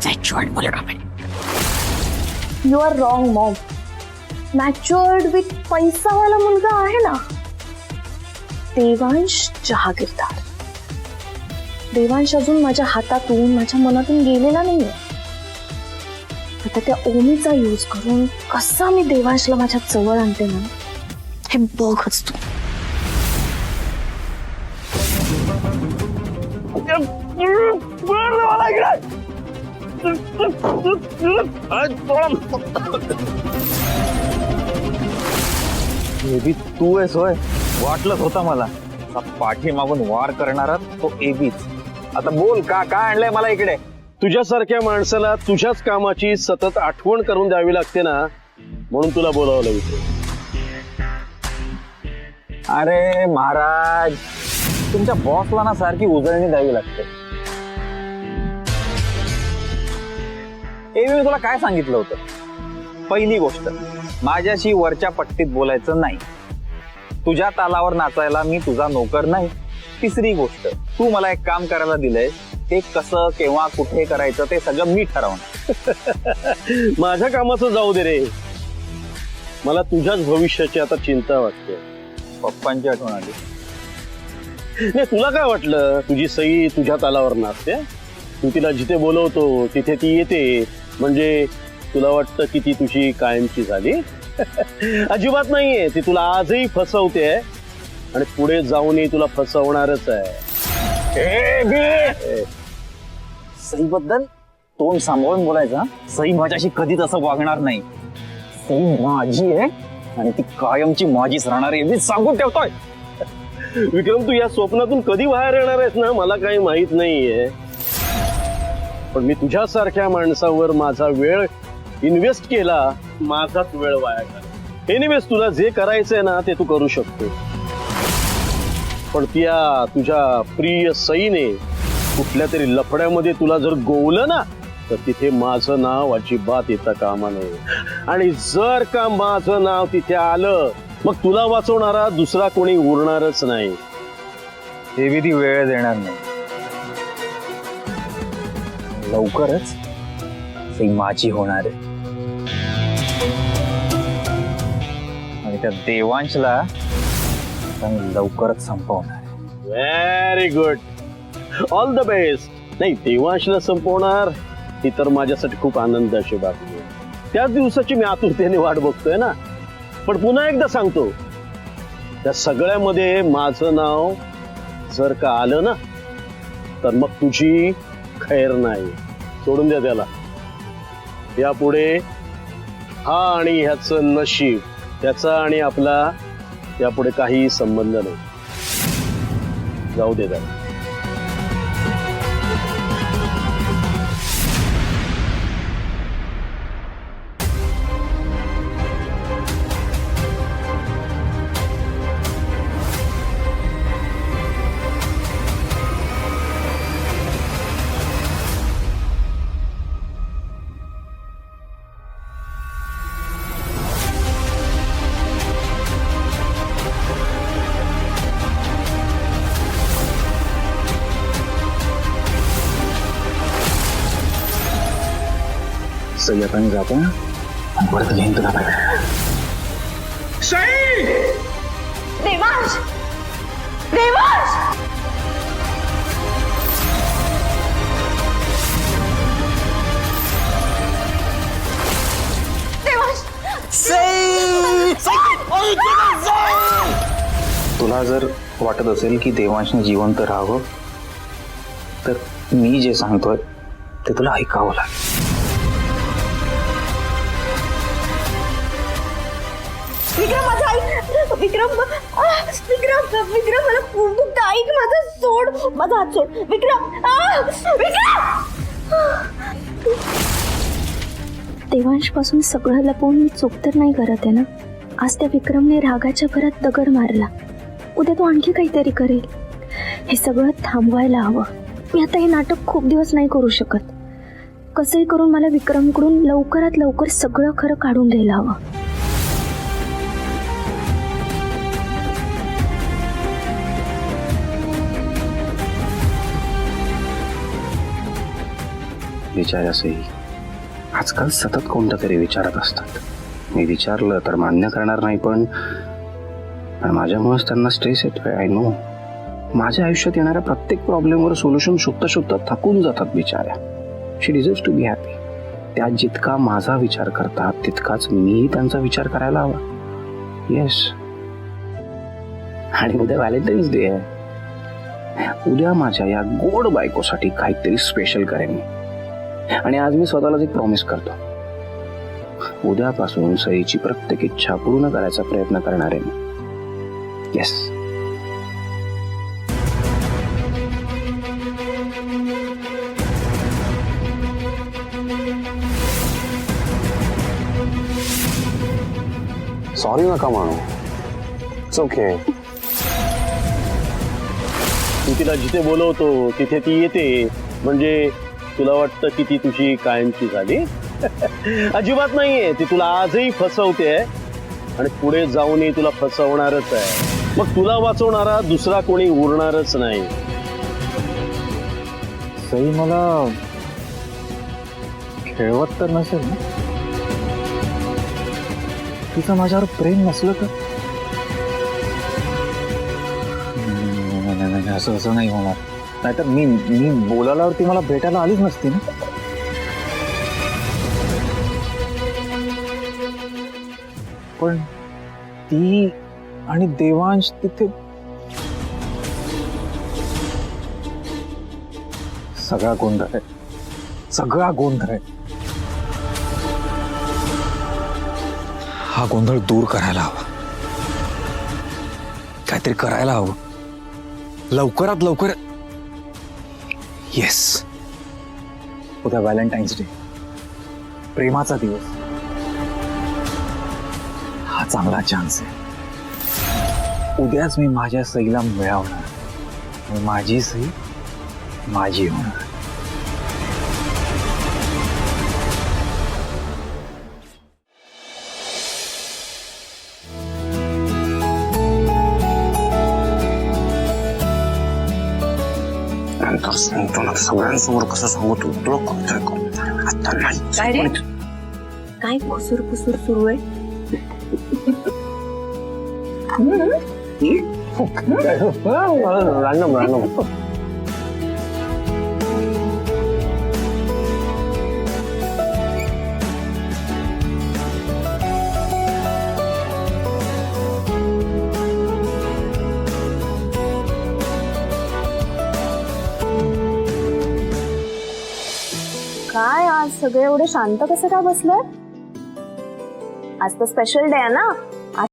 Matured मुलगा पाहिजे. You are wrong mom. Matured with पैसावाला मुलगा आहे ना, देवांश जहागीरदार. देवांश अजून माझ्या हातातून माझ्या मनातून गेलेला नाहीये. आता त्या ओमीचा यूज करून कसा मी देवांशला माझ्या जवळ आणते ना, हे बघच तू. एबी तू आहेस होय, वाटलंच होता मला. पाठी मागून वार करणारा तो एबीच. आता बोल, का आणलंय मला इकडे? तुझ्यासारख्या माणसाला तुझ्याच कामाची सतत आठवण करून द्यावी लागते ना, म्हणून तुला बोलावं लागतं. अरे महाराज, तुमच्या बॉसला ना सारखी उजळणी द्यावी लागते. एबी मी तुला काय सांगितलं होतं? पहिली गोष्ट, माझ्याशी वरच्या पट्टीत बोलायचं नाही. तुझ्या तालावर नाचायला मी तुझा नोकर नाही. तिसरी गोष्ट, तू मला एक काम करायला दिलंय, ते कसं केव्हा कुठे करायचं ते सगळं मी ठरवणार. माझ्या कामाचं जाऊ दे रे, मला तुझ्याच भविष्याची आता चिंता वाटते. पप्पांची आठवण आली. नाही, तुला काय वाटलं तुझी सई तुझ्या तालावर नाचते? तू तिला जिथे बोलवतो तिथे ती येते, म्हणजे तुला वाटतं की ती तुझी कायमची झाली? अजिबात नाहीये. ती तुला आजही फसवते आणि पुढे जाऊनही तुला फसवणारच आहे. सई बद्दल तोंड सांभाळून बोलायचं. सई माझ्याशी कधीच असं वागणार नाही. सई माझी आहे आणि ती कायमची माझीच राहणार आहे, मी सांगून ठेवतोय. विक्रम, तू या स्वप्नातून कधी बाहेर येणार आहेस ना मला काही माहित नाहीये, पण मी तुझ्यासारख्या माणसावर माझा वेळ इन्व्हेस्ट केला, माझाच वेळ वाया गेला. एनिवेज, तुला जे करायचंय ना ते तू करू शकतो, पण त्या तुझ्या प्रिय सईने कुठल्या तरी लफड्यामध्ये तुला जर गोवलं ना, तर तिथे माझं नाव अजिबात येता कामा नये. आणि जर का माझं नाव तिथे आलं, मग तुला वाचवणारा दुसरा कोणी उरणारच नाही. देवी ती वेळ देणार नाही. लवकरच सई माझी होणार आहे आणि त्या देवांशला लवकरच संपवणार आहे. Very good, all the best. नाही, देवांशला संपवणार ही तर माझ्यासाठी खूप आनंदाची बातमी आहे. त्याच दिवसाची मी आतुरतेने वाट बघतोय ना. पण पुन्हा एकदा सांगतो, त्या सगळ्यामध्ये माझं नाव जर का आलं ना, तर मग तुझी खैर नाही. सोडून द्या त्याला. यापुढे हा आणि ह्याचं नशीब, त्याचा आणि आपला यापुढे काही संबंध नाही. जाऊ दे त्याला. सई आता मी जातो ना, परत घेईन तुला. देवांश, देवांश, देवांश. तुला जर वाटत असेल की देवांशने जिवंत राहावं, तर मी जे सांगतोय ते तुला ऐकावं लागेल. विक्रम, माझा ऐक. विक्रम, विक्रम, विक्रम, मला खूप दुखतं. ऐक माझं, सोड माझा हात, सोड. विक्रम, विक्रम. देवांश पासून सगळं लपवून मी चूक तर नाही करत आहे ना. आज त्या विक्रमने रागाच्या भरात दगड मारला, उद्या तो आणखी काहीतरी करेल. हे सगळं थांबवायला हवं. मी आता हे नाटक खूप दिवस नाही करू शकत. कसंही करून मला विक्रमकडून लवकरात लवकर सगळं खरं काढून घ्यायला हवं. बिचाऱ्या सई आजकाल सतत कोणतं तरी विचारत असतात. मी विचारलं तर मान्य करणार नाही, पण माझ्यामुळेच त्यांना स्ट्रेस येतोय. I know. माझ्या आयुष्यात येणाऱ्या प्रत्येक प्रॉब्लेमवर सोल्युशन शोधता शोधता थकून जातात बिचाऱ्या. शी डिझर्व्स टू बी हॅपी. त्या जितका माझा विचार करतात तितकाच मीही त्यांचा विचार करायला हवा. येस. आणि उद्या व्हॅलेंटाईन्स डे आहे. उद्या माझ्या या गोड बायकोसाठी काहीतरी स्पेशल करेन मी. आणि आज मी स्वतःलाच एक प्रॉमिस करतो, उद्यापासून सईची प्रत्येक इच्छा पूर्ण करायचा प्रयत्न करणार आहे मी. येस. सॉरी नका म्हणू. It's okay. तू तिला जिथे बोलवतो तिथे ती येते, म्हणजे तुला वाटतं की ती तुझी कायमची झाली? अजिबात नाहीये. ती तुला आजही फसवते आणि पुढे जाऊनही तुला फसवणारच आहे. मग तुला वाचवणारा दुसरा कोणी उरणारच नाही. सई मला खेळवत तर नसेल ना? तिचं माझ्यावर प्रेम नसलं तर? नाही, असं नाही होणार. नाहीतर मी बोलायलावरती मला भेटायला आलीच नसती ना. पण ती आणि देवांश तिथे सगळा गोंधळ आहे. सगळा गोंधळ आहे. हा गोंधळ दूर करायला हवा. काहीतरी करायला हवं लवकरात लवकर. येस. उद्या व्हॅलेंटाईन्स डे, प्रेमाचा दिवस. हा चांगला चान्स आहे. उद्याच मी माझ्या सईला मिळवणार. माझी सई माझी होणार. नंतर सांगतो ना, सगळ्यांसमोर कसं सांगू तुला कळतंय का? आता नाही. काय रे? काय कुसूर कुसूर सुरू आहे? रॅन्डम. काय आज सगळे एवढे शांत कसं का बसलोय? आज तर स्पेशल डे आहे ना. आज